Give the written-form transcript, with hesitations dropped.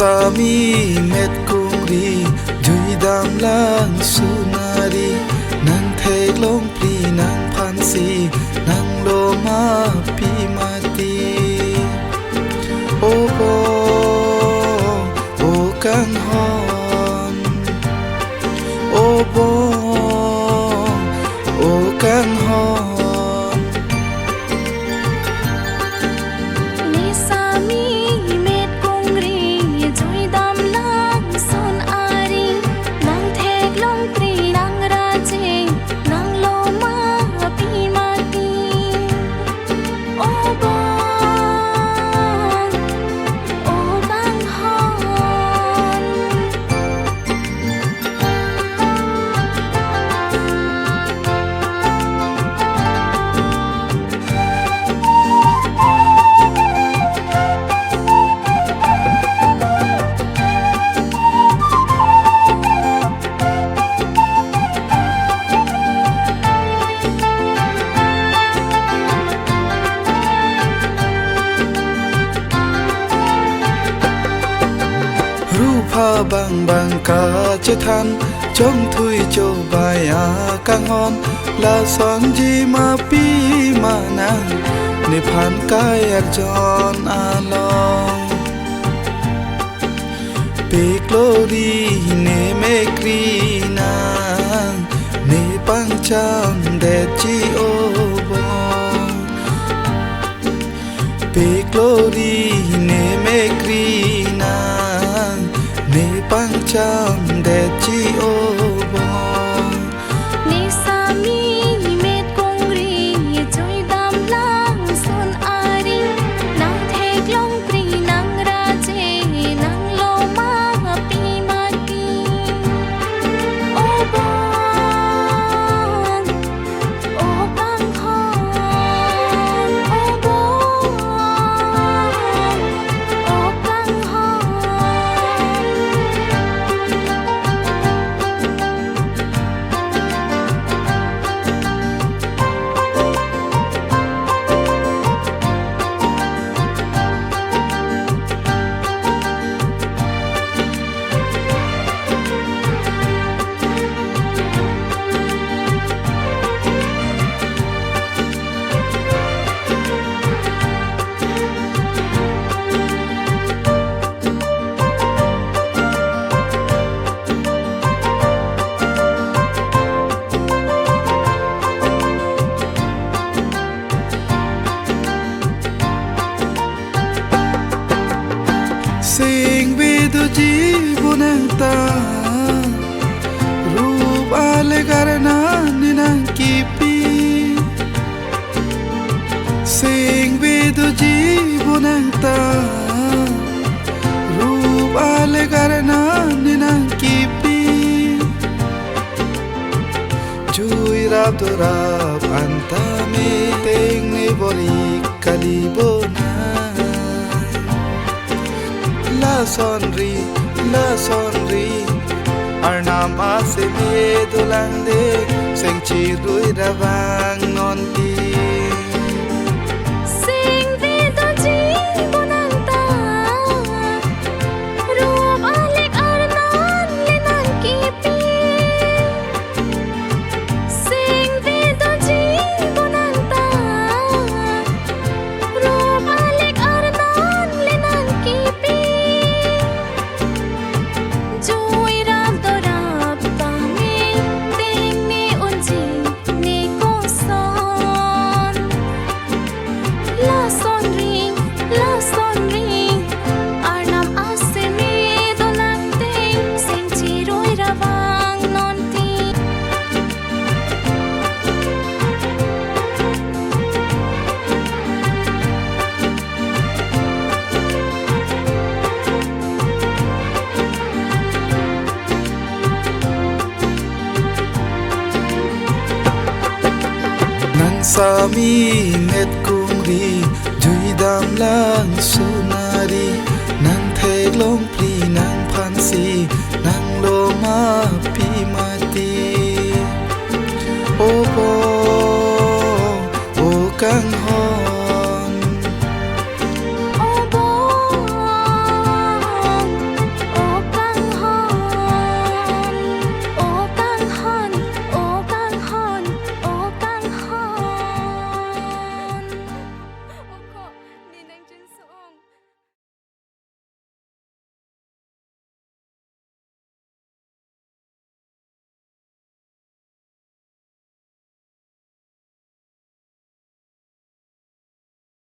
sami met kungri dui dam lang sunari nan thei long pli nang phan si nang lo ma pi mati o o o kang hon o bo o kang hon pha bang bang ka che than trong thui cho bài a kang hon la son ji ma pi ma na ne phan kai ak jon a long pe glory ne me kri na ne pang cham de chi o bo pe glory ne me kri na ne pang cham de chi o bo ni sami met kongri choi dam lang son ari nang thek long pri nang ra che nang lo ma pi mati o bo o bang hon o bo o bang hon sing vidu jibunang ta rup ale karena ninang kipi sing vidu jibunang ta rup ale karena ninang kipi chui rap to rap antame teng ne bori kalibona la son ri arnam ase me dolande seng chi rui ravang non ti sing ve do ji bonanta rup alek arnan lenan ki pi sing ve do ji bonanta rup alek arnan lenan ki pi joy ram to rap ta me ting ni un ji ni ko son la son ring arnam ase me dolante sing chi roi rawang non ti nang sami met kungri dui dam lang sunari nang thek long